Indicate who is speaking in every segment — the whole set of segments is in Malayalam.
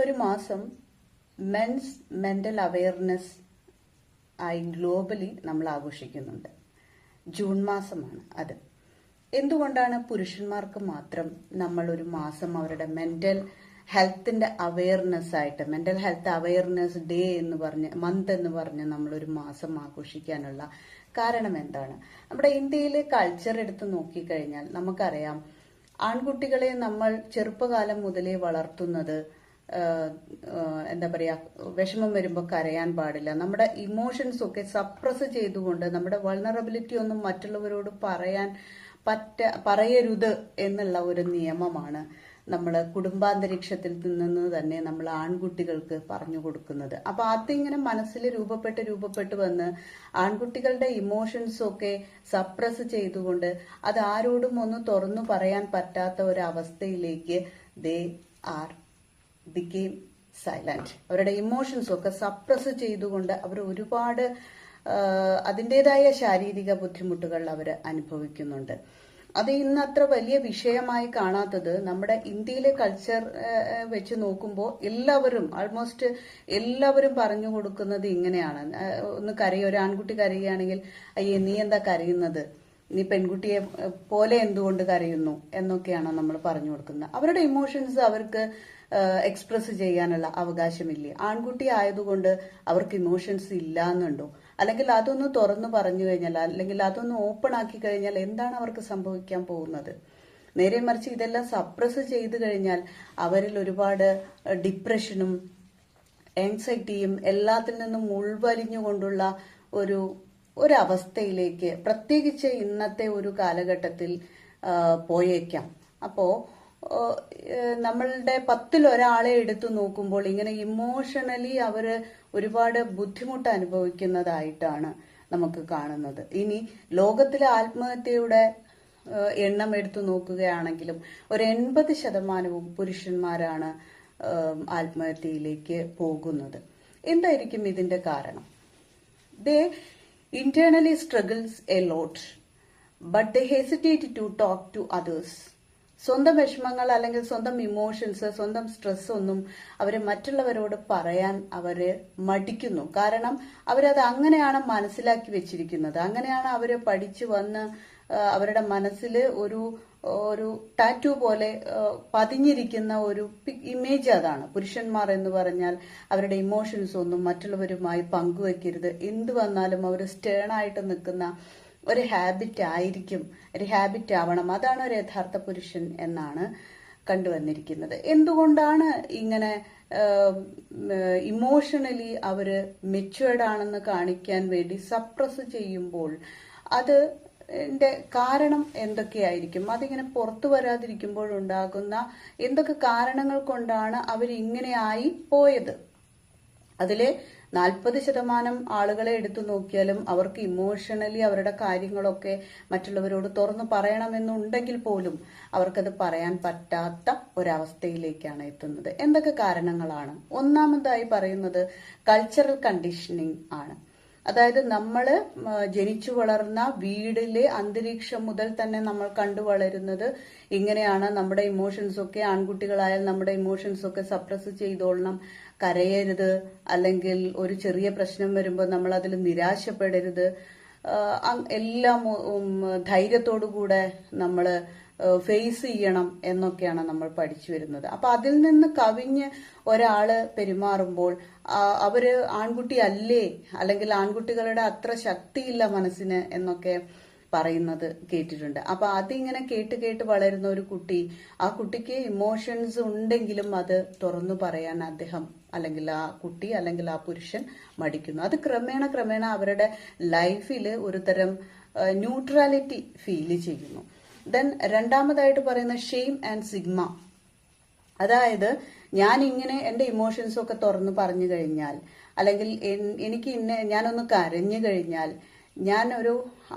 Speaker 1: നമ്മളൊരു മാസം മെൻസ് മെന്റൽ അവയർനെസ് ആയി ഗ്ലോബലി നമ്മൾ ആഘോഷിക്കുന്നുണ്ട്. ജൂൺ മാസമാണ് അത്. എന്തുകൊണ്ടാണ് പുരുഷന്മാർക്ക് മാത്രം നമ്മൾ ഒരു മാസം അവരുടെ മെന്റൽ ഹെൽത്തിന്റെ അവയർനെസ് ആയിട്ട്, മെന്റൽ ഹെൽത്ത് അവയർനെസ് ഡേ എന്ന് പറഞ്ഞ്, മന്ത് എന്ന് പറഞ്ഞ് നമ്മളൊരു മാസം ആഘോഷിക്കാനുള്ള കാരണം എന്താണ്? നമ്മുടെ ഇന്ത്യയിലെ കൾച്ചർ എടുത്ത് നോക്കിക്കഴിഞ്ഞാൽ നമുക്കറിയാം, ആൺകുട്ടികളെ നമ്മൾ ചെറുപ്പകാലം മുതലേ വളർത്തുന്നത് എന്താ പറയാ, വിഷമം വരുമ്പോൾ കരയാൻ പാടില്ല, നമ്മുടെ ഇമോഷൻസ് ഒക്കെ സപ്രസ് ചെയ്തുകൊണ്ട് നമ്മുടെ വൾണറബിലിറ്റി ഒന്നും മറ്റുള്ളവരോട് പറയരുത് എന്നുള്ള ഒരു നിയമമാണ് നമ്മൾ കുടുംബാന്തരീക്ഷത്തിൽ നിന്ന് തന്നെ നമ്മൾ ആൺകുട്ടികൾക്ക് പറഞ്ഞു കൊടുക്കുന്നത്. അപ്പൊ അതിങ്ങനെ മനസ്സിൽ രൂപപ്പെട്ട് വന്ന് ആൺകുട്ടികളുടെ ഇമോഷൻസ് ഒക്കെ സപ്രസ് ചെയ്തുകൊണ്ട് അത് ആരോടും ഒന്ന് തുറന്നു പറയാൻ പറ്റാത്ത ഒരവസ്ഥയിലേക്ക് ദേ ആർ ബിക്കെയിം സൈലന്റ്. അവരുടെ ഇമോഷൻസ് ഒക്കെ സപ്രസ് ചെയ്തുകൊണ്ട് അവർ ഒരുപാട് അതിൻ്റെതായ ശാരീരിക ബുദ്ധിമുട്ടുകൾ അവർ അനുഭവിക്കുന്നുണ്ട്. അത് ഇന്ന് അത്ര വലിയ വിഷയമായി കാണാത്തത് നമ്മുടെ ഇന്ത്യയിലെ കൾച്ചർ വെച്ച് നോക്കുമ്പോൾ ആൾമോസ്റ്റ് എല്ലാവരും പറഞ്ഞു കൊടുക്കുന്നത് ഇങ്ങനെയാണ്. ഒന്ന് ഒരു ആൺകുട്ടി കരയുകയാണെങ്കിൽ, അയ്യേ നീ എന്താ കരയുന്നത്, നീ പെൺകുട്ടിയെ പോലെ എന്തുകൊണ്ട് കരയുന്നു എന്നൊക്കെയാണ് നമ്മൾ പറഞ്ഞു കൊടുക്കുന്നത്. അവരുടെ ഇമോഷൻസ് അവർക്ക് എക്സ്പ്രസ് ചെയ്യാനുള്ള അവകാശമില്ലേ? ആൺകുട്ടി ആയതുകൊണ്ട് അവർക്ക് ഇമോഷൻസ് ഇല്ല എന്നുണ്ടോ? അല്ലെങ്കിൽ അതൊന്ന് തുറന്നു പറഞ്ഞു കഴിഞ്ഞാൽ, അല്ലെങ്കിൽ അതൊന്ന് ഓപ്പൺ ആക്കി കഴിഞ്ഞാൽ എന്താണ് അവർക്ക് സംഭവിക്കാൻ പോകുന്നത്? നേരെ മറിച്ച് ഇതെല്ലാം സപ്രസ് ചെയ്തു കഴിഞ്ഞാൽ അവരിൽ ഒരുപാട് ഡിപ്രഷനും ആൻസൈറ്റിയും എല്ലാത്തിൽ നിന്നും ഉൾവലിഞ്ഞുകൊണ്ടുള്ള ഒരവസ്ഥയിലേക്ക് പ്രത്യേകിച്ച് ഇന്നത്തെ ഒരു കാലഘട്ടത്തിൽ പോയേക്കാം. അപ്പോ നമ്മളുടെ 10ൽ ഒരാളെ എടുത്തു നോക്കുമ്പോൾ ഇങ്ങനെ ഇമോഷണലി അവര് ഒരുപാട് ബുദ്ധിമുട്ട് അനുഭവിക്കുന്നതായിട്ടാണ് നമുക്ക് കാണുന്നത്. ഇനി ലോകത്തിലെ ആത്മഹത്യയുടെ എണ്ണം എടുത്തു നോക്കുകയാണെങ്കിലും ഒരു 80% പുരുഷന്മാരാണ് ആത്മഹത്യയിലേക്ക് പോകുന്നത്. എന്തായിരിക്കും ഇതിന്റെ കാരണം? They internally struggles a lot, but they hesitate to talk to others. സ്വന്തം വിഷമങ്ങൾ അല്ലെങ്കിൽ സ്വന്തം ഇമോഷൻസ്, സ്വന്തം സ്ട്രെസ് ഒന്നും അവര് മറ്റുള്ളവരോട് പറയാൻ അവര് മടിക്കുന്നു. കാരണം അവരത് അങ്ങനെയാണ് മനസ്സിലാക്കി വെച്ചിരിക്കുന്നത്, അങ്ങനെയാണ് അവര് പഠിച്ചു വന്ന് അവരുടെ മനസ്സിൽ ഒരു ടാറ്റു പോലെ പതിഞ്ഞിരിക്കുന്ന ഒരു ഇമേജ് അതാണ്. പുരുഷന്മാർ എന്ന് പറഞ്ഞാൽ അവരുടെ ഇമോഷൻസ് ഒന്നും മറ്റുള്ളവരുമായി പങ്കുവെക്കരുത്, എന്ത് വന്നാലും അവർ സ്റ്റേൺ ആയിട്ട് നിൽക്കുന്ന ഒരു ഹാബിറ്റ് ആയിരിക്കും, ഒരു ഹാബിറ്റ് ആവണം, അതാണ് ഒരു യഥാർത്ഥ പുരുഷൻ എന്നാണ് കണ്ടുവന്നിരിക്കുന്നത്. എന്തുകൊണ്ടാണ് ഇങ്ങനെ ഇമോഷണലി അവര് മെച്വേർഡ് ആണെന്ന് കാണിക്കാൻ വേണ്ടി സപ്രസ് ചെയ്യുമ്പോൾ അതിന്റെ കാരണം എന്തൊക്കെയായിരിക്കും? അതിങ്ങനെ പുറത്തു വരാതിരിക്കുമ്പോഴുണ്ടാകുന്ന എന്തൊക്കെ കാരണങ്ങൾ കൊണ്ടാണ് അവരിങ്ങനെ ആയി പോയത്? അതിലെ 40% ആളുകളെ എടുത്തു നോക്കിയാലും അവർക്ക് ഇമോഷണലി അവരുടെ കാര്യങ്ങളൊക്കെ മറ്റുള്ളവരോട് തുറന്നു പറയണമെന്നുണ്ടെങ്കിൽ പോലും അവർക്കത് പറയാൻ പറ്റാത്ത ഒരവസ്ഥയിലേക്കാണ് എത്തുന്നത്. എന്തൊക്കെ കാരണങ്ങളാണ്? ഒന്നാമതായി പറയുന്നത് കൾച്ചറൽ കണ്ടീഷനിങ് ആണ്. അതായത് നമ്മൾ ജനിച്ചു വളർന്ന വീടിലെ അന്തരീക്ഷം മുതൽ തന്നെ നമ്മൾ കണ്ടു വളരുന്നത് ഇങ്ങനെയാണ്. നമ്മുടെ ഇമോഷൻസ് ഒക്കെ, ആൺകുട്ടികളായാൽ നമ്മുടെ ഇമോഷൻസ് ഒക്കെ സപ്രസ് ചെയ്തോളണം, കരയരുത്, അല്ലെങ്കിൽ ഒരു ചെറിയ പ്രശ്നം വരുമ്പോൾ നമ്മൾ അതിൽ നിരാശപ്പെടരുത്, എല്ലാം ധൈര്യത്തോടുകൂടെ നമ്മൾ ഫേസ് ചെയ്യണം എന്നൊക്കെയാണ് നമ്മൾ പഠിച്ചു വരുന്നത്. അപ്പൊ അതിൽ നിന്ന് കവിഞ്ഞ് ഒരാള് പെരുമാറുമ്പോൾ അവര് ആൺകുട്ടി അല്ലേ, അല്ലെങ്കിൽ ആൺകുട്ടികളുടെ അത്ര ശക്തിയില്ല മനസ്സിന് എന്നൊക്കെ പറയുന്നത് കേട്ടിട്ടുണ്ട്. അപ്പൊ അതിങ്ങനെ കേട്ട് വളരുന്ന ഒരു കുട്ടി, ആ കുട്ടിക്ക് ഇമോഷൻസ് ഉണ്ടെങ്കിലും അത് തുറന്നു പറയാൻ അദ്ദേഹം അല്ലെങ്കിൽ ആ കുട്ടി അല്ലെങ്കിൽ ആ പുരുഷൻ മടിക്കുന്നു. അത് ക്രമേണ അവരുടെ ലൈഫിൽ ഒരു തരം ന്യൂട്രാലിറ്റി ഫീൽ ചെയ്യുന്നു. ദെൻ രണ്ടാമതായിട്ട് പറയുന്ന ഷെയിം ആൻഡ് സിഗ്മ. അതായത് ഞാൻ ഇങ്ങനെ എന്റെ ഇമോഷൻസ് ഒക്കെ തുറന്നു പറഞ്ഞു കഴിഞ്ഞാൽ, അല്ലെങ്കിൽ എനിക്ക് ഞാനൊന്ന് കരഞ്ഞു കഴിഞ്ഞാൽ, ഞാൻ ഒരു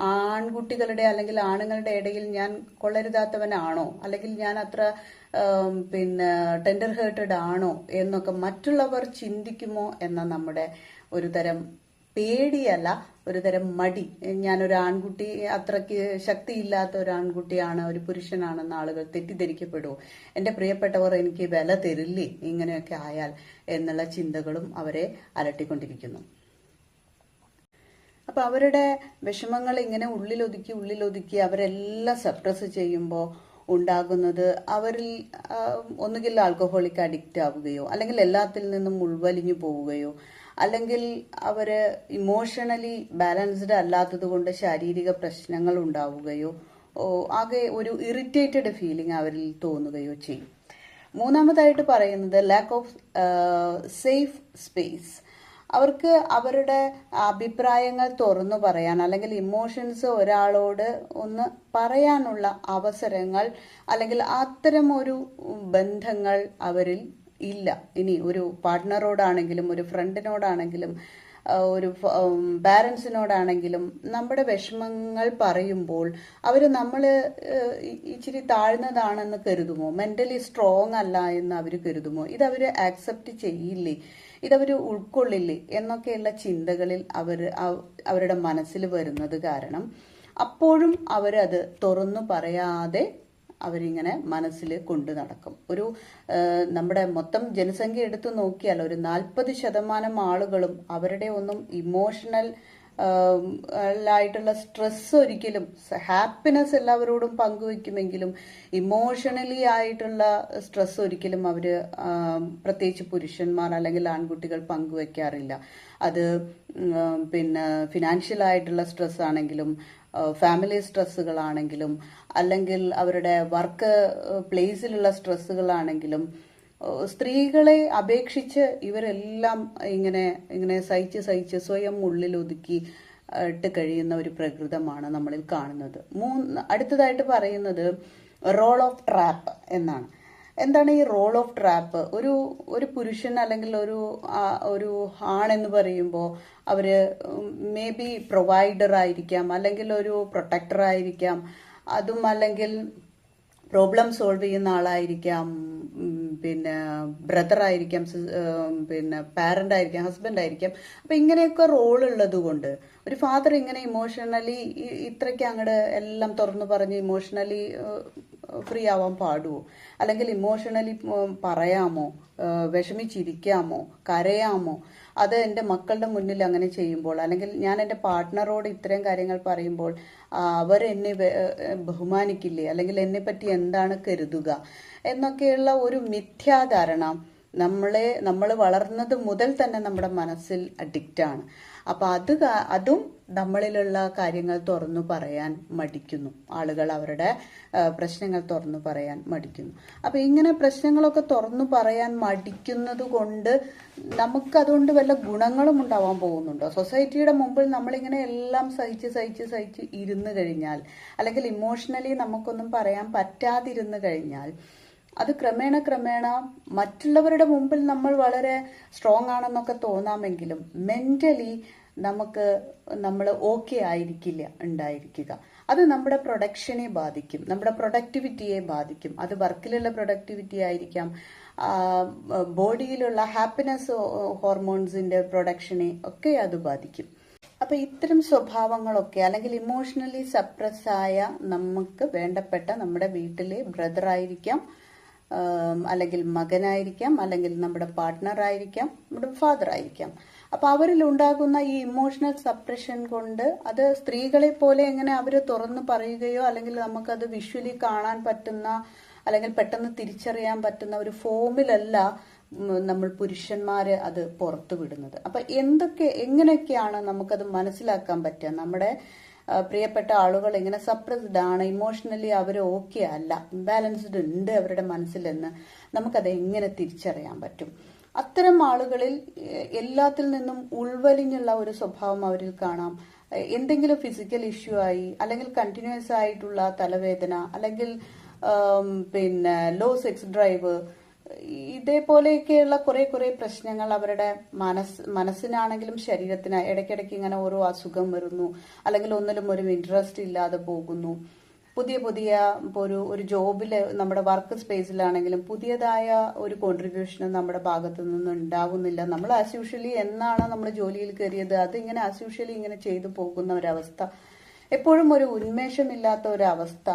Speaker 1: ആൺകുട്ടികളുടെ അല്ലെങ്കിൽ ആണുങ്ങളുടെ ഇടയിൽ ഞാൻ കൊള്ളരുതാത്തവനാണോ, അല്ലെങ്കിൽ ഞാൻ അത്ര ടെൻഡർ ഹേർട്ടഡ് ആണോ എന്നൊക്കെ മറ്റുള്ളവർ ചിന്തിക്കുമോ എന്ന നമ്മുടെ ഒരു തരം പേടിയല്ല, ഒരു തരം മടി. ഞാനൊരു ആൺകുട്ടി, അത്രയ്ക്ക് ശക്തിയില്ലാത്ത ഒരു ആൺകുട്ടിയാണ്, ഒരു പുരുഷനാണെന്ന് ആളുകൾ തെറ്റിദ്ധരിക്കപ്പെടുമോ, എൻ്റെ പ്രിയപ്പെട്ടവർ എനിക്ക് വില തരില്ലേ ഇങ്ങനെയൊക്കെ ആയാൽ എന്നുള്ള ചിന്തകളും അവരെ അലട്ടിക്കൊണ്ടിരിക്കുന്നു. അപ്പൊ അവരുടെ വിഷമങ്ങൾ ഇങ്ങനെ ഉള്ളിലൊതുക്കി അവരെല്ലാം സപ്രസ് ചെയ്യുമ്പോൾ ഉണ്ടാകുന്നത് അവരിൽ ഒന്നുകിൽ ആൽക്കഹോളിക് അഡിക്റ്റ് ആവുകയോ, അല്ലെങ്കിൽ എല്ലാത്തിൽ നിന്നും ഉൾവലിഞ്ഞു പോവുകയോ, അല്ലെങ്കിൽ അവര് ഇമോഷണലി ബാലൻസ്ഡ് അല്ലാത്തത് കൊണ്ട് ശാരീരിക പ്രശ്നങ്ങൾ ഉണ്ടാവുകയോ, ആകെ ഒരു ഇറിറ്റേറ്റഡ് ഫീലിംഗ് അവരിൽ തോന്നുകയോ ചെയ്യും. മൂന്നാമതായിട്ട് പറയുന്നത് ലാക്ക് ഓഫ് സേഫ് സ്പേസ്. അവർക്ക് അവരുടെ അഭിപ്രായങ്ങൾ തുറന്നു പറയാൻ, അല്ലെങ്കിൽ ഇമോഷൻസ് ഒരാളോട് ഒന്ന് പറയാനുള്ള അവസരങ്ങൾ, അല്ലെങ്കിൽ അത്തരം ഒരു ബന്ധങ്ങൾ അവരിൽ ഇല്ല. ഇനി ഒരു പാർട്ട്ണറോടാണെങ്കിലും, ഒരു ഫ്രണ്ടിനോടാണെങ്കിലും, ഒരു പാരൻസിനോടാണെങ്കിലും നമ്മുടെ വിഷമങ്ങൾ പറയുമ്പോൾ അവർ നമ്മൾ ഇച്ചിരി താഴ്ന്നതാണെന്ന് കരുതുമോ, മെന്റലി സ്ട്രോങ് അല്ല എന്ന് അവർ കരുതുമോ, ഇതവർ ആക്സെപ്റ്റ് ചെയ്യില്ലേ, ഇതവർ ഉൾക്കൊള്ളില്ലേ എന്നൊക്കെയുള്ള ചിന്തകളിൽ അവരുടെ മനസ്സിൽ വരുന്നത് കാരണം അപ്പോഴും അവരത് തുറന്നു പറയാതെ അവരിങ്ങനെ മനസ്സിൽ കൊണ്ടു നടക്കും. ഒരു നമ്മുടെ മൊത്തം ജനസംഖ്യ എടുത്തു നോക്കിയാൽ ഒരു 40% ആളുകളും അവരുടെ ഒന്നും ഇമോഷണൽ ആയിട്ടുള്ള സ്ട്രെസ് ഒരിക്കലും, ഹാപ്പിനെസ് എല്ലാവരോടും പങ്കുവെക്കുമെങ്കിലും ഇമോഷണലി ആയിട്ടുള്ള സ്ട്രെസ് ഒരിക്കലും അവര് പ്രത്യേകിച്ച് പുരുഷന്മാർ അല്ലെങ്കിൽ ആൺകുട്ടികൾ പങ്കുവെക്കാറില്ല. അത് പിന്നെ ഫിനാൻഷ്യൽ ആയിട്ടുള്ള സ്ട്രെസ് ആണെങ്കിലും, ഫാമിലി സ്ട്രെസ്സുകളാണെങ്കിലും, അല്ലെങ്കിൽ അവരുടെ വർക്ക് പ്ലേസിലുള്ള സ്ട്രെസ്സുകളാണെങ്കിലും, സ്ത്രീകളെ അപേക്ഷിച്ച് ഇവരെല്ലാം ഇങ്ങനെ സഹിച്ച് സ്വയം ഉള്ളിലൊതുക്കി ഇട്ട് കഴിയുന്ന ഒരു പ്രകൃതമാണ് നമ്മളിൽ കാണുന്നത്. അടുത്തതായിട്ട് പറയുന്നത് റോൾ ഓഫ് ട്രാപ്പ് എന്നാണ്. എന്താണ് ഈ റോൾ ഓഫ് ട്രാപ്പ്? ഒരു പുരുഷൻ അല്ലെങ്കിൽ ഒരു ആണെന്ന് പറയുമ്പോൾ അവര് മേ ബി പ്രൊവൈഡർ ആയിരിക്കാം, അല്ലെങ്കിൽ ഒരു പ്രൊട്ടക്ടർ ആയിരിക്കാം, അതും അല്ലെങ്കിൽ പ്രോബ്ലം സോൾവ് ചെയ്യുന്ന ആളായിരിക്കാം, പിന്നെ ബ്രദർ ആയിരിക്കാം, പിന്നെ പാരന്റ് ആയിരിക്കാം, ഹസ്ബൻഡ് ആയിരിക്കാം. അപ്പൊ ഇങ്ങനെയൊക്കെ റോൾ ഉള്ളത് കൊണ്ട് ഒരു ഫാദർ ഇങ്ങനെ ഇമോഷണലി ഇത്രയ്ക്ക് അങ്ങോട്ട് എല്ലാം തുറന്നു പറഞ്ഞ് ഇമോഷണലി ഫ്രീ ആവാൻ പാടുമോ? അല്ലെങ്കിൽ ഇമോഷണലി പറയാമോ, വിഷമിച്ചിരിക്കാമോ, കരയാമോ? അത് എൻ്റെ മക്കളുടെ മുന്നിൽ അങ്ങനെ ചെയ്യുമ്പോൾ, അല്ലെങ്കിൽ ഞാൻ എൻ്റെ പാർട്ട്ണറോട് ഇത്തരം കാര്യങ്ങൾ പറയുമ്പോൾ അവരെന്നെ ബഹുമാനിക്കില്ലേ, അല്ലെങ്കിൽ എന്നെ പറ്റി എന്താണ് കരുതുക എന്നൊക്കെയുള്ള ഒരു മിഥ്യാധാരണ നമ്മൾ വളർന്നത് മുതൽ തന്നെ നമ്മുടെ മനസ്സിൽ അഡിക്റ്റാണ്. അപ്പൊ അതും നമ്മളിലുള്ള കാര്യങ്ങൾ തുറന്നു പറയാൻ മടിക്കുന്നു. ആളുകൾ അവരുടെ പ്രശ്നങ്ങൾ തുറന്നു പറയാൻ മടിക്കുന്നു. അപ്പൊ ഇങ്ങനെ പ്രശ്നങ്ങളൊക്കെ തുറന്നു പറയാൻ മടിക്കുന്നത് കൊണ്ട് നമുക്കതുകൊണ്ട് വല്ല ഗുണങ്ങളും ഉണ്ടാവാൻ പോകുന്നുണ്ടോ? സൊസൈറ്റിയുടെ മുമ്പിൽ നമ്മളിങ്ങനെ എല്ലാം സഹിച്ച് ഇരുന്ന് കഴിഞ്ഞാൽ, അല്ലെങ്കിൽ ഇമോഷണലി നമുക്കൊന്നും പറയാൻ പറ്റാതിരുന്ന് കഴിഞ്ഞാൽ, അത് ക്രമേണ മറ്റുള്ളവരുടെ മുമ്പിൽ നമ്മൾ വളരെ സ്ട്രോങ് ആണെന്നൊക്കെ തോന്നാമെങ്കിലും മെന്റലി നമ്മൾ ഓക്കെ ആയിരിക്കില്ല ഉണ്ടായിരിക്കുക. അത് നമ്മുടെ പ്രൊഡക്ഷനെ ബാധിക്കും, നമ്മുടെ പ്രൊഡക്ടിവിറ്റിയെ ബാധിക്കും. അത് വർക്കിലുള്ള പ്രൊഡക്ടിവിറ്റി ആയിരിക്കാം, ബോഡിയിലുള്ള ഹാപ്പിനെസ് ഹോർമോൺസിന്റെ പ്രൊഡക്ഷനെ ഒക്കെ അത് ബാധിക്കും. അപ്പൊ ഇത്തരം സ്വഭാവങ്ങളൊക്കെ, അല്ലെങ്കിൽ ഇമോഷണലി സപ്രസ് ആയ നമുക്ക് വേണ്ടപ്പെട്ട നമ്മുടെ വീട്ടിലെ ബ്രദർ ആയിരിക്കാം, അല്ലെങ്കിൽ മകനായിരിക്കാം, അല്ലെങ്കിൽ നമ്മുടെ പാർട്ട്ണർ ആയിരിക്കാം, നമ്മുടെ ഫാദർ ആയിരിക്കാം. അപ്പൊ അവരിൽ ഉണ്ടാകുന്ന ഈ ഇമോഷണൽ സപ്രഷൻ കൊണ്ട് അത് സ്ത്രീകളെ പോലെ എങ്ങനെ അവര് തുറന്നു പറയുകയോ, അല്ലെങ്കിൽ നമുക്കത് വിഷ്വലി കാണാൻ പറ്റുന്ന, അല്ലെങ്കിൽ പെട്ടെന്ന് തിരിച്ചറിയാൻ പറ്റുന്ന ഒരു ഫോമിലല്ല നമ്മൾ പുരുഷന്മാര് അത് പുറത്തു വിടുന്നത്. അപ്പൊ എങ്ങനെയൊക്കെയാണ് നമുക്കത് മനസ്സിലാക്കാൻ പറ്റുക? നമ്മുടെ പ്രിയപ്പെട്ട ആളുകൾ എങ്ങനെ സപ്രസ്ഡ് ആണ്, ഇമോഷണലി അവർ ഓക്കെ അല്ല, ഇംബാലൻസ്ഡ് ഉണ്ട് അവരുടെ മനസ്സിലെന്ന് നമുക്കത് എങ്ങനെ തിരിച്ചറിയാൻ പറ്റും? അത്തരം ആളുകളിൽ എല്ലാത്തിൽ നിന്നും ഉൾവലിഞ്ഞുള്ള ഒരു സ്വഭാവം അവരിൽ കാണാം. എന്തെങ്കിലും ഫിസിക്കൽ ഇഷ്യൂ ആയി, അല്ലെങ്കിൽ കണ്ടിന്യൂസ് ആയിട്ടുള്ള തലവേദന, അല്ലെങ്കിൽ പിന്നെ ലോ സെക്സ് ഡ്രൈവ്, ഇതേപോലെയൊക്കെയുള്ള കുറെ പ്രശ്നങ്ങൾ അവരുടെ മനസ്സിനാണെങ്കിലും ശരീരത്തിന് ഇടയ്ക്കിടയ്ക്ക് ഇങ്ങനെ ഓരോ അസുഖം വരുന്നു, അല്ലെങ്കിൽ ഒന്നിലും ഒരു ഇൻട്രസ്റ്റ് ഇല്ലാതെ പോകുന്നു. പുതിയ പുതിയ ഇപ്പോൾ ഒരു ജോബിൽ നമ്മുടെ വർക്ക് സ്പേസിലാണെങ്കിലും പുതിയതായ ഒരു കോൺട്രിബ്യൂഷനും നമ്മുടെ ഭാഗത്തു നിന്ന് ഉണ്ടാകുന്നില്ല. നമ്മൾ ആസ് യൂഷ്വലി എന്നാണ് നമ്മൾ ജോലിയിൽ കയറിയത് അതിങ്ങനെ ആസ് യൂഷ്വലി ഇങ്ങനെ ചെയ്തു പോകുന്ന ഒരവസ്ഥ, എപ്പോഴും ഒരു ഉന്മേഷമില്ലാത്ത ഒരവസ്ഥ,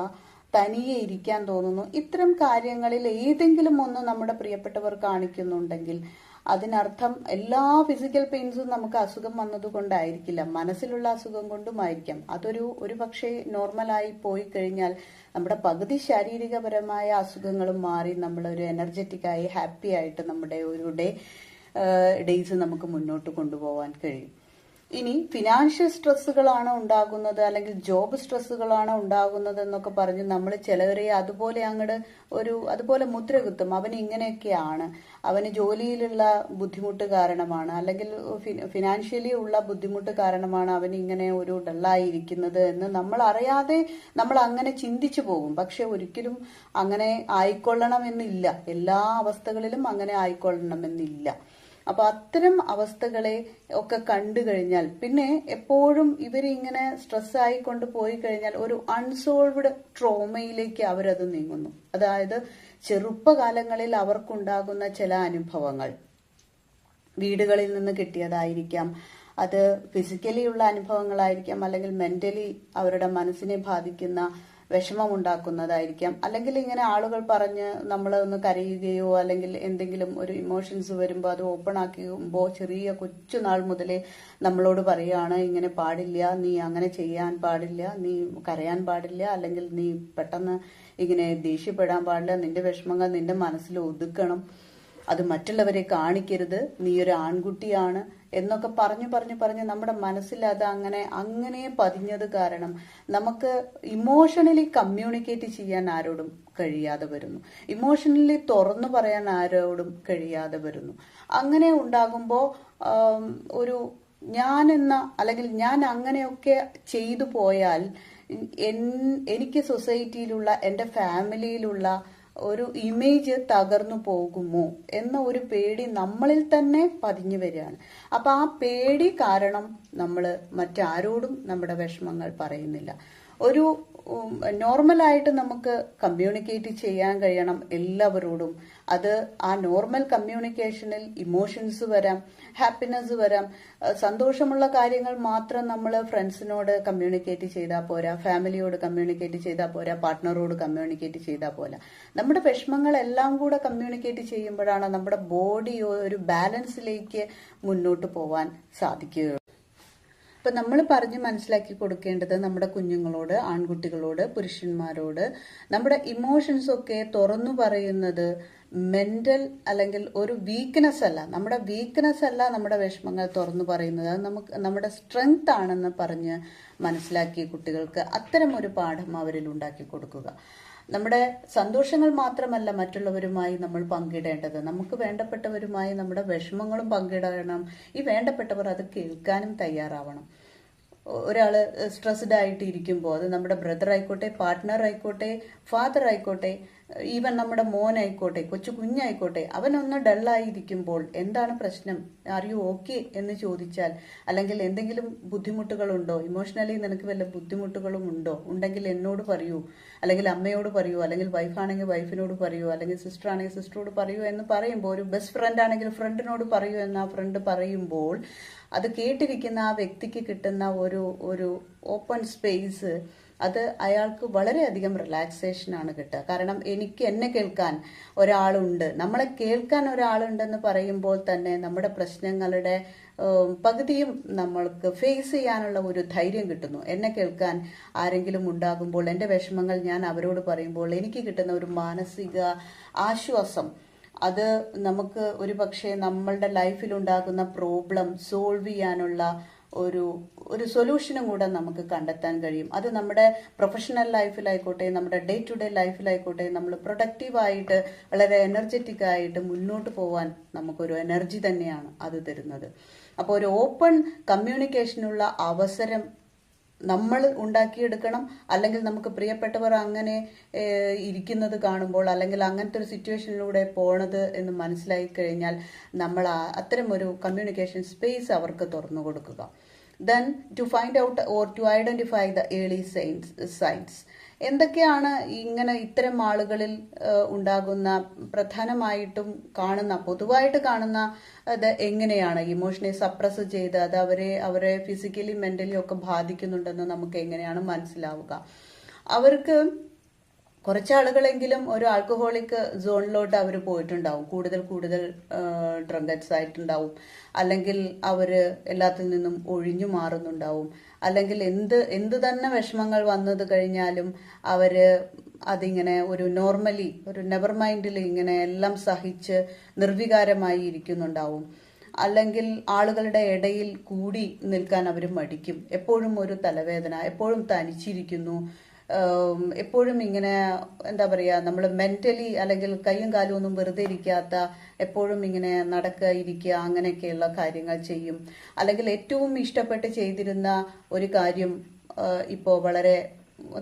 Speaker 1: തനിയെ ഇരിക്കാൻ തോന്നുന്നു. ഇത്തരം കാര്യങ്ങളിൽ ഏതെങ്കിലും ഒന്ന് നമ്മുടെ പ്രിയപ്പെട്ടവർ കാണിക്കുന്നുണ്ടെങ്കിൽ അതിനർത്ഥം എല്ലാ ഫിസിക്കൽ പെയിൻസും നമുക്ക് അസുഖം വന്നതുകൊണ്ടായിരിക്കില്ല, മനസ്സിലുള്ള അസുഖം കൊണ്ടുമായിരിക്കാം. ഒരു പക്ഷേ നോർമലായി പോയി കഴിഞ്ഞാൽ നമ്മുടെ പകുതി ശാരീരികപരമായ അസുഖങ്ങളും മാറി നമ്മളൊരു എനർജറ്റിക്കായി ഹാപ്പി ആയിട്ട് നമ്മുടെ ഒരു ഡേയ്സ് നമുക്ക് മുന്നോട്ട് കൊണ്ടുപോകാൻ കഴിയും. ഇനി ഫിനാൻഷ്യൽ സ്ട്രെസ്സുകളാണ് ഉണ്ടാകുന്നത് അല്ലെങ്കിൽ ജോബ് സ്ട്രെസ്സുകളാണ് ഉണ്ടാകുന്നത് എന്നൊക്കെ പറഞ്ഞ് നമ്മൾ ചിലവരെ അതുപോലെ മുദ്ര കുത്തും. അവന് ഇങ്ങനെയൊക്കെയാണ്, അവന് ജോലിയിലുള്ള ബുദ്ധിമുട്ട് കാരണമാണ് അല്ലെങ്കിൽ ഫിനാൻഷ്യലി ഉള്ള ബുദ്ധിമുട്ട് കാരണമാണ് അവൻ ഇങ്ങനെ ഒരു ഡള്ളായിരിക്കുന്നത് എന്ന് നമ്മൾ അറിയാതെ നമ്മൾ അങ്ങനെ ചിന്തിച്ചു പോകും. പക്ഷെ ഒരിക്കലും അങ്ങനെ ആയിക്കൊള്ളണമെന്നില്ല, എല്ലാ അവസ്ഥകളിലും അങ്ങനെ ആയിക്കൊള്ളണമെന്നില്ല. അപ്പൊ അത്തരം അവസ്ഥകളെ ഒക്കെ കണ്ടു കഴിഞ്ഞാൽ പിന്നെ എപ്പോഴും ഇവരിങ്ങനെ സ്ട്രെസ് ആയിക്കൊണ്ട് പോയി കഴിഞ്ഞാൽ ഒരു അൺസോൾവ്ഡ് ട്രോമയിലേക്ക് അവരത് നീങ്ങുന്നു. അതായത് ചെറുപ്പകാലങ്ങളിൽ അവർക്കുണ്ടാകുന്ന ചില അനുഭവങ്ങൾ വീടുകളിൽ നിന്ന് കിട്ടിയതായിരിക്കാം, അത് ഫിസിക്കലി ഉള്ള അനുഭവങ്ങളായിരിക്കാം, അല്ലെങ്കിൽ മെന്റലി അവരുടെ മനസ്സിനെ ബാധിക്കുന്ന വിഷമമുണ്ടാക്കുന്നതായിരിക്കാം, അല്ലെങ്കിൽ ഇങ്ങനെ ആളുകൾ പറഞ്ഞ് നമ്മൾ ഒന്ന് കരയുകയോ അല്ലെങ്കിൽ എന്തെങ്കിലും ഒരു ഇമോഷൻസ് വരുമ്പോൾ അത് ഓപ്പൺ ആക്കുമ്പോൾ ചെറിയ കൊച്ചുനാൾ മുതലേ നമ്മളോട് പറയുകയാണ് ഇങ്ങനെ പാടില്ല, നീ അങ്ങനെ ചെയ്യാൻ പാടില്ല, നീ കരയാൻ പാടില്ല, അല്ലെങ്കിൽ നീ പെട്ടെന്ന് ഇങ്ങനെ ദേഷ്യപ്പെടാൻ പാടില്ല, നിന്റെ വിഷമങ്ങൾ നിന്റെ മനസ്സിൽ ഒതുക്കണം, അത് മറ്റുള്ളവരെ കാണിക്കരുത്, നീ ഒരു ആൺകുട്ടിയാണ് എന്നൊക്കെ പറഞ്ഞ് നമ്മുടെ മനസ്സിൽ അത് അങ്ങനെ പതിഞ്ഞത് കാരണം നമുക്ക് ഇമോഷണലി കമ്മ്യൂണിക്കേറ്റ് ചെയ്യാൻ ആരോടും കഴിയാതെ വരുന്നു, ഇമോഷണലി തുറന്നു പറയാൻ ആരോടും കഴിയാതെ വരുന്നു. അങ്ങനെ ഉണ്ടാകുമ്പോൾ അല്ലെങ്കിൽ ഞാൻ അങ്ങനെയൊക്കെ ചെയ്തു പോയാൽ എനിക്ക് സൊസൈറ്റിയിലുള്ള എൻ്റെ ഫാമിലിയിലുള്ള ഒരു ഇമേജ് തകർന്നു പോകുമോ എന്ന ഒരു പേടി നമ്മളിൽ തന്നെ പതിഞ്ഞു വരികയാണ്. അപ്പൊ ആ പേടി കാരണം നമ്മൾ മറ്റാരോടും നമ്മുടെ വിഷമങ്ങൾ പറയുന്നില്ല. നോർമലായിട്ട് നമുക്ക് കമ്മ്യൂണിക്കേറ്റ് ചെയ്യാൻ കഴിയണം എല്ലാവരോടും. അത് ആ നോർമൽ കമ്മ്യൂണിക്കേഷനിൽ ഇമോഷൻസ് വരാം, ഹാപ്പിനെസ് വരാം. സന്തോഷമുള്ള കാര്യങ്ങൾ മാത്രം നമ്മൾ ഫ്രണ്ട്സിനോട് കമ്മ്യൂണിക്കേറ്റ് ചെയ്താൽ പോരാ, ഫാമിലിയോട് കമ്മ്യൂണിക്കേറ്റ് ചെയ്താൽ പോരാ, പാർട്ട്ണറോട് കമ്മ്യൂണിക്കേറ്റ് ചെയ്താൽ പോരാ. നമ്മുടെ വിഷമങ്ങളെല്ലാം കൂടെ കമ്മ്യൂണിക്കേറ്റ് ചെയ്യുമ്പോഴാണ് നമ്മുടെ ബോഡി ഒരു ബാലൻസിലേക്ക് മുന്നോട്ട് പോവാൻ സാധിക്കുകയുള്ളൂ. അപ്പൊ നമ്മൾ പറഞ്ഞ് മനസ്സിലാക്കി കൊടുക്കേണ്ടത് നമ്മുടെ കുഞ്ഞുങ്ങളോട്, ആൺകുട്ടികളോട്, പുരുഷന്മാരോട് നമ്മുടെ ഇമോഷൻസ് ഒക്കെ തുറന്നു പറയുന്നത് മെന്റൽ അല്ലെങ്കിൽ ഒരു വീക്ക്നെസ് അല്ല, നമ്മുടെ വീക്ക്നെസ് അല്ല നമ്മുടെ വിഷമങ്ങൾ തുറന്നു പറയുന്നത്, അത് നമ്മുടെ സ്ട്രെങ്ത് ആണെന്ന് പറഞ്ഞ് മനസ്സിലാക്കിയ കുട്ടികൾക്ക് അത്തരം ഒരു പാഠം അവരിൽ ഉണ്ടാക്കി കൊടുക്കുക. നമ്മുടെ സന്തോഷങ്ങൾ മാത്രമല്ല മറ്റുള്ളവരുമായി നമ്മൾ പങ്കിടേണ്ടത്, നമുക്ക് വേണ്ടപ്പെട്ടവരുമായി നമ്മുടെ വിഷമങ്ങളും പങ്കിടണം. ഈ വേണ്ടപ്പെട്ടവർ അത് കേൾക്കാനും തയ്യാറാവണം. ഒരാള് സ്ട്രെസ്ഡ് ആയിട്ട് ഇരിക്കുമ്പോൾ അത് നമ്മുടെ ബ്രദർ ആയിക്കോട്ടെ, പാർട്ട്ണർ ആയിക്കോട്ടെ, ഫാദർ ആയിക്കോട്ടെ, ഈവൻ നമ്മുടെ മോനായിക്കോട്ടെ, കുഞ്ഞായിക്കോട്ടെ, അവനൊന്ന് ഡള്ളായിരിക്കുമ്പോൾ എന്താണ് പ്രശ്നം, ആർ യു ഓക്കെ എന്ന് ചോദിച്ചാൽ, അല്ലെങ്കിൽ എന്തെങ്കിലും ബുദ്ധിമുട്ടുകളുണ്ടോ, ഇമോഷണലി നിനക്ക് വല്ല ബുദ്ധിമുട്ടുകളും ഉണ്ടോ, ഉണ്ടെങ്കിൽ എന്നോട് പറയൂ, അല്ലെങ്കിൽ അമ്മയോട് പറയൂ, അല്ലെങ്കിൽ വൈഫാണെങ്കിൽ വൈഫിനോട് പറയൂ, അല്ലെങ്കിൽ സിസ്റ്റർ ആണെങ്കിൽ സിസ്റ്ററോട് പറയൂ എന്ന് പറയുമ്പോൾ, ഒരു ബെസ്റ്റ് ഫ്രണ്ട് ആണെങ്കിൽ ഫ്രണ്ടിനോട് പറയൂ എന്ന് ആ ഫ്രണ്ട് പറയുമ്പോൾ അത് കേട്ടിരിക്കുന്ന ആ വ്യക്തിക്ക് കിട്ടുന്ന ഒരു ഓപ്പൺ സ്പേസ്, അത് അയാൾക്ക് വളരെയധികം റിലാക്സേഷൻ ആണ് കിട്ടുക. കാരണം എന്നെ കേൾക്കാൻ ഒരാളുണ്ട്, നമ്മളെ കേൾക്കാൻ ഒരാളുണ്ടെന്ന് പറയുമ്പോൾ തന്നെ നമ്മുടെ പ്രശ്നങ്ങളുടെ പകുതിയും നമ്മൾക്ക് ഫേസ് ചെയ്യാനുള്ള ഒരു ധൈര്യം കിട്ടുന്നു. എന്നെ കേൾക്കാൻ ആരെങ്കിലും ഉണ്ടാകുമ്പോൾ, എൻ്റെ വിഷമങ്ങൾ ഞാൻ അവരോട് പറയുമ്പോൾ എനിക്ക് കിട്ടുന്ന ഒരു മാനസിക ആശ്വാസം, അത് നമുക്ക് ഒരു പക്ഷേ നമ്മളുടെ ലൈഫിൽ ഉണ്ടാകുന്ന പ്രോബ്ലം സോൾവ് ചെയ്യാനുള്ള ഒരു സൊല്യൂഷനും കൂടെ നമുക്ക് കണ്ടെത്താൻ കഴിയും. അത് നമ്മുടെ പ്രൊഫഷണൽ ലൈഫിലായിക്കോട്ടെ, നമ്മുടെ ഡേ ടു ഡേ ലൈഫിലായിക്കോട്ടെ, നമ്മൾ പ്രൊഡക്റ്റീവായിട്ട് വളരെ എനർജറ്റിക് ആയിട്ട് മുന്നോട്ട് പോകാൻ നമുക്കൊരു എനർജി തന്നെയാണ് അത് തരുന്നത്. അപ്പോൾ ഒരു ഓപ്പൺ കമ്മ്യൂണിക്കേഷനുള്ള അവസരം നമ്മൾ ഉണ്ടാക്കിയെടുക്കണം. അല്ലെങ്കിൽ നമുക്ക് പ്രിയപ്പെട്ടവർ അങ്ങനെ ഇരിക്കുന്നത് കാണുമ്പോൾ, അല്ലെങ്കിൽ അങ്ങനത്തെ ഒരു സിറ്റുവേഷനിലൂടെ പോണത് എന്ന് മനസ്സിലായി കഴിഞ്ഞാൽ നമ്മൾ അത്തരം ഒരു കമ്മ്യൂണിക്കേഷൻ സ്പേസ് അവർക്ക് തുറന്നു കൊടുക്കുക. Then to find out or to identify the early signs. എന്തൊക്കെയാണ് ഇങ്ങനെ ഇത്തരം ആളുകളിൽ ഉണ്ടാകുന്ന പ്രധാനമായിട്ടും പൊതുവായിട്ട് കാണുന്ന അത് എങ്ങനെയാണ് ഇമോഷനെ സപ്രസ് ചെയ്ത് അത് അവരെ ഫിസിക്കലി മെന്റലി ഒക്കെ ബാധിക്കുന്നുണ്ടെന്ന് നമുക്ക് എങ്ങനെയാണ് മനസ്സിലാവുക? അവർക്ക് കുറച്ചാളുകളെങ്കിലും ഒരു ആൽക്കഹോളിക് സോണിലോട്ട് അവർ പോയിട്ടുണ്ടാവും, കൂടുതൽ ഡ്രങ്കഡ്സ് ആയിട്ടുണ്ടാവും, അല്ലെങ്കിൽ അവർ എല്ലാത്തിൽ നിന്നും ഒഴിഞ്ഞു മാറുന്നുണ്ടാവും, അല്ലെങ്കിൽ എന്ത് തന്നെ വിഷമങ്ങൾ വന്നത് കഴിഞ്ഞാലും അവര് അതിങ്ങനെ ഒരു നോർമലി ഒരു നെവർ മൈൻഡിൽ ഇങ്ങനെ എല്ലാം സഹിച്ച് നിർവികാരമായി ഇരിക്കുന്നുണ്ടാവും. അല്ലെങ്കിൽ ആളുകളുടെ ഇടയിൽ കൂടി നിൽക്കാൻ അവർ മടിക്കും, എപ്പോഴും ഒരു തലവേദന, എപ്പോഴും തനിച്ചിരിക്കുന്നു, എപ്പോഴും ഇങ്ങനെ എന്താ പറയുക, നമ്മൾ മെന്റലി അല്ലെങ്കിൽ കയ്യും കാലും ഒന്നും വെറുതെ ഇരിക്കാത്ത, എപ്പോഴും ഇങ്ങനെ നടക്കുക ഇരിക്കുക അങ്ങനെയൊക്കെയുള്ള കാര്യങ്ങൾ ചെയ്യും. അല്ലെങ്കിൽ ഏറ്റവും ഇഷ്ടപ്പെട്ട് ചെയ്തിരുന്ന ഒരു കാര്യം ഇപ്പോൾ വളരെ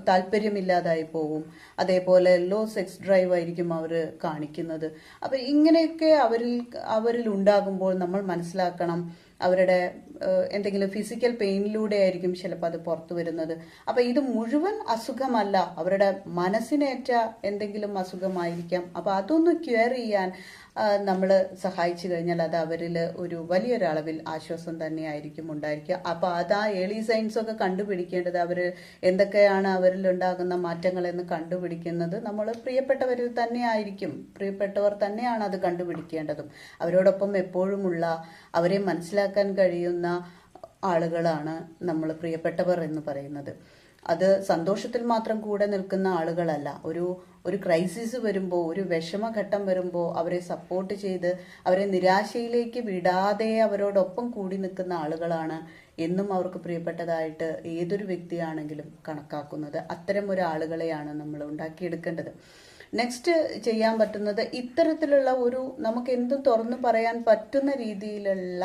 Speaker 1: താല്പര്യമില്ലാതായി പോകും. അതേപോലെ ലോ സെക്സ് ഡ്രൈവ് ആയിരിക്കും അവർ കാണിക്കുന്നത്. അപ്പൊ ഇങ്ങനെയൊക്കെ അവരിൽ ഉണ്ടാകുമ്പോൾ നമ്മൾ മനസ്സിലാക്കണം, അവരുടെ എന്തെങ്കിലും ഫിസിക്കൽ പെയിനിലൂടെ ആയിരിക്കും ചിലപ്പോൾ അത് പുറത്തു വരുന്നത്. അപ്പൊ ഇത് മുഴുവൻ അസുഖമല്ല, അവരുടെ മനസ്സിനേറ്റ എന്തെങ്കിലും അസുഖമായിരിക്കാം. അപ്പൊ അതൊന്ന് ക്യൂർ ചെയ്യാൻ നമ്മൾ സഹായിച്ചു കഴിഞ്ഞാൽ അത് അവരിൽ ഒരു വലിയൊരളവിൽ ആശ്വാസം തന്നെയായിരിക്കും ഉണ്ടായിരിക്കുക. അപ്പൊ അതാ ഏർലി സൈൻസ് ഒക്കെ കണ്ടുപിടിക്കേണ്ടത്, എന്തൊക്കെയാണ് അവരിൽ ഉണ്ടാകുന്ന മാറ്റങ്ങൾ എന്ന് കണ്ടുപിടിക്കുന്നത് നമ്മൾ പ്രിയപ്പെട്ടവരിൽ തന്നെയായിരിക്കും. പ്രിയപ്പെട്ടവർ തന്നെയാണ് അത് കണ്ടുപിടിക്കേണ്ടതും. അവരോടൊപ്പം എപ്പോഴുമുള്ള, അവരെ മനസ്സിലാക്കാൻ കഴിയുന്ന ആളുകളാണ് നമ്മൾ പ്രിയപ്പെട്ടവർ എന്ന് പറയുന്നത്. അത് സന്തോഷത്തിൽ മാത്രം കൂടെ നിൽക്കുന്ന ആളുകളല്ല. ഒരു ക്രൈസിസ് വരുമ്പോൾ, ഒരു വിഷമഘട്ടം വരുമ്പോൾ അവരെ സപ്പോർട്ട് ചെയ്ത് അവരെ നിരാശയിലേക്ക് വിടാതെ അവരോടൊപ്പം കൂടി നിൽക്കുന്ന ആളുകളാണ് എന്നും അവർക്ക് പ്രിയപ്പെട്ടതായിട്ട് ഏതൊരു വ്യക്തിയാണെങ്കിലും കണക്കാക്കുന്നത്. അത്തരം ഒരു ആളുകളെയാണ് നമ്മൾ ഉണ്ടാക്കിയെടുക്കേണ്ടത്. നെക്സ്റ്റ് ചെയ്യാൻ പറ്റുന്നത്, ഇത്തരത്തിലുള്ള നമുക്ക് എന്തും തുറന്നു പറയാൻ പറ്റുന്ന രീതിയിലുള്ള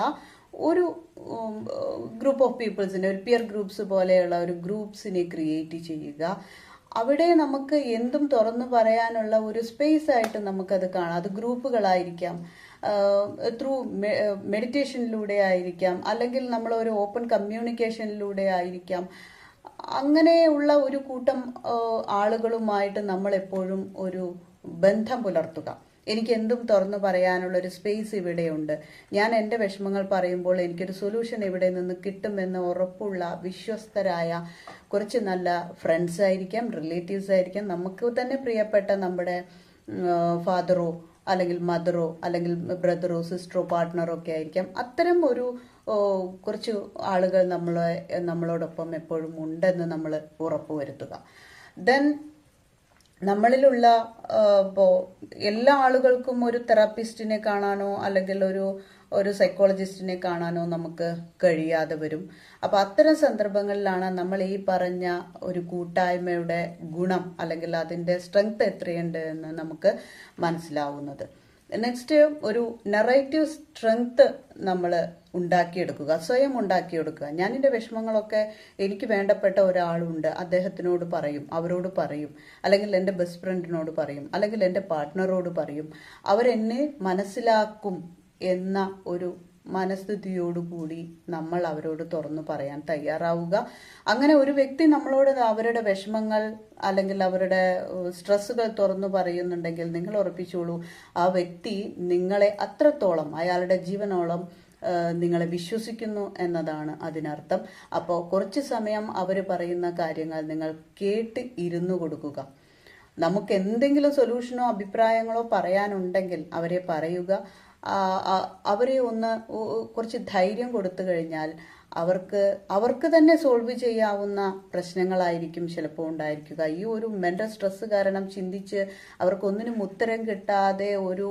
Speaker 1: ഒരു ഗ്രൂപ്പ് ഓഫ് പീപ്പിൾസിനെ, ഒരു പിയർ ഗ്രൂപ്പ്സ് പോലെയുള്ള ഒരു ഗ്രൂപ്പ്സിനെ ക്രിയേറ്റ് ചെയ്യുക. അവിടെ നമുക്ക് എന്തും തുറന്നു പറയാനുള്ള ഒരു സ്പേസ് ആയിട്ട് നമുക്കത് കാണാം. അത് ഗ്രൂപ്പുകളായിരിക്കാം, ത്രൂ മെഡിറ്റേഷനിലൂടെ ആയിരിക്കാം, അല്ലെങ്കിൽ നമ്മൾ ഒരു ഓപ്പൺ കമ്മ്യൂണിക്കേഷനിലൂടെ ആയിരിക്കാം. അങ്ങനെയുള്ള ഒരു കൂട്ടം ആളുകളുമായിട്ട് നമ്മൾ എപ്പോഴും ഒരു ബന്ധം പുലർത്തുക. എനിക്ക് എന്തും തുറന്നു പറയാനുള്ള ഒരു സ്പേസ് ഇവിടെയുണ്ട്. ഞാൻ എൻ്റെ വിഷമങ്ങൾ പറയുമ്പോൾ എനിക്കൊരു സൊല്യൂഷൻ ഇവിടെ നിന്ന് കിട്ടുമെന്ന് ഉറപ്പുള്ള വിശ്വസ്തരായ കുറച്ച് നല്ല ഫ്രണ്ട്സ് ആയിരിക്കാം, റിലേറ്റീവ്സ് ആയിരിക്കാം, നമുക്ക് തന്നെ പ്രിയപ്പെട്ട നമ്മുടെ ഫാദറോ അല്ലെങ്കിൽ മദറോ അല്ലെങ്കിൽ ബ്രദറോ സിസ്റ്ററോ പാർട്ട്ണറോ ഒക്കെ ആയിരിക്കാം. അത്തരം കുറച്ച് ആളുകൾ നമ്മളോടൊപ്പം എപ്പോഴും ഉണ്ടെന്ന് നമ്മൾ ഉറപ്പുവരുത്തുക. ദെൻ നമ്മളിലുള്ള ഇപ്പോൾ എല്ലാ ആളുകൾക്കും ഒരു തെറാപ്പിസ്റ്റിനെ കാണാനോ അല്ലെങ്കിൽ ഒരു സൈക്കോളജിസ്റ്റിനെ കാണാനോ നമുക്ക് കഴിയാതെ വരും. അപ്പൊ അത്തരം സന്ദർഭങ്ങളിലാണ് നമ്മൾ ഈ പറഞ്ഞ ഒരു കൂട്ടായ്മയുടെ ഗുണം അല്ലെങ്കിൽ അതിന്റെ സ്ട്രെങ്ത് എത്രയുണ്ട് എന്ന് നമുക്ക് മനസ്സിലാവുന്നത്. നെക്സ്റ്റ്, ഒരു നറേറ്റീവ് സ്ട്രെങ്ത് നമ്മൾ ഉണ്ടാക്കിയെടുക്കുക, സ്വയം ഉണ്ടാക്കിയെടുക്കുക. ഞാൻ എൻ്റെ വിഷമങ്ങളൊക്കെ എനിക്ക് വേണ്ടപ്പെട്ട ഒരാളുണ്ട്, അദ്ദേഹത്തിനോട് പറയും, അവരോട് പറയും, അല്ലെങ്കിൽ എൻ്റെ ബെസ്റ്റ് ഫ്രണ്ടിനോട് പറയും, അല്ലെങ്കിൽ എൻ്റെ പാർട്ട്ണറോട് പറയും. അവരെന്നെ മനസ്സിലാക്കും എന്ന ഒരു മനസ്ഥിതിയോടുകൂടി നമ്മൾ അവരോട് തുറന്നു പറയാൻ തയ്യാറാവുക. അങ്ങനെ ഒരു വ്യക്തി നമ്മളോട് അവരുടെ വിഷമങ്ങൾ അല്ലെങ്കിൽ അവരുടെ സ്ട്രെസ്സുകൾ തുറന്നു പറയുന്നുണ്ടെങ്കിൽ നിങ്ങൾ ഉറപ്പിച്ചോളൂ, ആ വ്യക്തി നിങ്ങളെ അത്രത്തോളം, അയാളുടെ ജീവനോളം നിങ്ങളെ വിശ്വസിക്കുന്നു എന്നതാണ് അതിനർത്ഥം. അപ്പോൾ കുറച്ച് സമയം അവർ പറയുന്ന കാര്യങ്ങൾ നിങ്ങൾ കേട്ട് ഇരുന്നു കൊടുക്കുക. നമുക്ക് എന്തെങ്കിലും സൊല്യൂഷനോ അഭിപ്രായങ്ങളോ പറയാനുണ്ടെങ്കിൽ അവരെ പറയുക. അവരെ കുറച്ച് ധൈര്യം കൊടുത്തു കഴിഞ്ഞാൽ അവർക്ക് തന്നെ സോൾവ് ചെയ്യാവുന്ന പ്രശ്നങ്ങളായിരിക്കും ചിലപ്പോൾ ഉണ്ടായിരിക്കുക. ഈ ഒരു മെന്റൽ സ്ട്രെസ് കാരണം ചിന്തിച്ച് അവർക്കൊന്നിനും ഉത്തരം കിട്ടാതെ ഒരു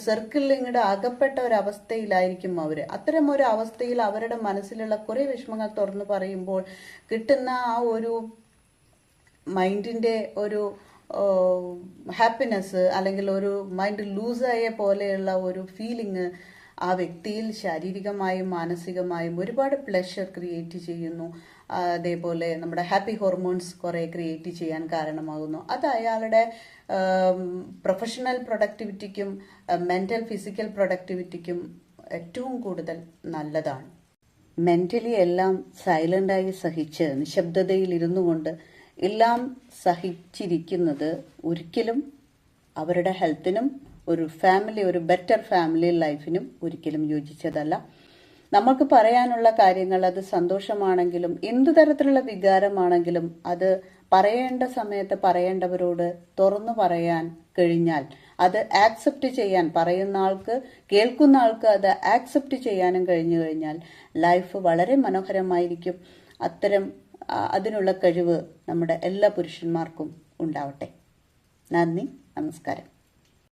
Speaker 1: സർക്കിളിൽ ഇങ്ങോട്ട് അകപ്പെട്ട ഒരവസ്ഥയിലായിരിക്കും അവർ. അത്തരം ഒരു അവസ്ഥയിൽ അവരുടെ മനസ്സിലുള്ള കുറെ വിഷമങ്ങൾ തുറന്നു പറയുമ്പോൾ കിട്ടുന്ന ആ ഒരു മൈൻഡിന്റെ ഒരു ഹാപ്പിനെസ് അല്ലെങ്കിൽ ഒരു മൈൻഡ് ലൂസായ പോലെയുള്ള ഒരു ഫീലിംഗ് ആ വ്യക്തിയിൽ ശാരീരികമായും മാനസികമായും ഒരുപാട് പ്ലഷർ ക്രിയേറ്റ് ചെയ്യുന്നു. അതേപോലെ നമ്മുടെ ഹാപ്പി ഹോർമോൺസ് കുറെ ക്രിയേറ്റ് ചെയ്യാൻ കാരണമാകുന്നു. അത് അയാളുടെ പ്രൊഫഷണൽ പ്രൊഡക്ടിവിറ്റിക്കും മെന്റൽ ഫിസിക്കൽ പ്രൊഡക്ടിവിറ്റിക്കും ഏറ്റവും കൂടുതൽ നല്ലതാണ്. മെന്റലി എല്ലാം സൈലന്റായി സഹിച്ച് നിശബ്ദതയിൽ ഇരുന്നു കൊണ്ട് എല്ലാം സഹിച്ചിരിക്കുന്നത് ഒരിക്കലും അവരുടെ ഹെൽത്തിനും ഒരു ബെറ്റർ ഫാമിലി ലൈഫിനും ഒരിക്കലും യോജിച്ചതല്ല. നമുക്ക് പറയാനുള്ള കാര്യങ്ങൾ അത് സന്തോഷമാണെങ്കിലും എന്തു തരത്തിലുള്ള വികാരമാണെങ്കിലും അത് പറയേണ്ട സമയത്ത് പറയേണ്ടവരോട് തുറന്നു പറയാൻ കഴിഞ്ഞാൽ അത് ആക്സെപ്റ്റ് ചെയ്യാൻ പറയുന്ന ആൾക്ക്, കേൾക്കുന്ന ആൾക്ക് അത് ആക്സെപ്റ്റ് ചെയ്യാനും കഴിഞ്ഞു കഴിഞ്ഞാൽ ലൈഫ് വളരെ മനോഹരമായിരിക്കും. അതിനുള്ള കഴിവ് നമ്മുടെ എല്ലാ പുരുഷന്മാർക്കും ഉണ്ടാവട്ടെ. നന്ദി, നമസ്കാരം.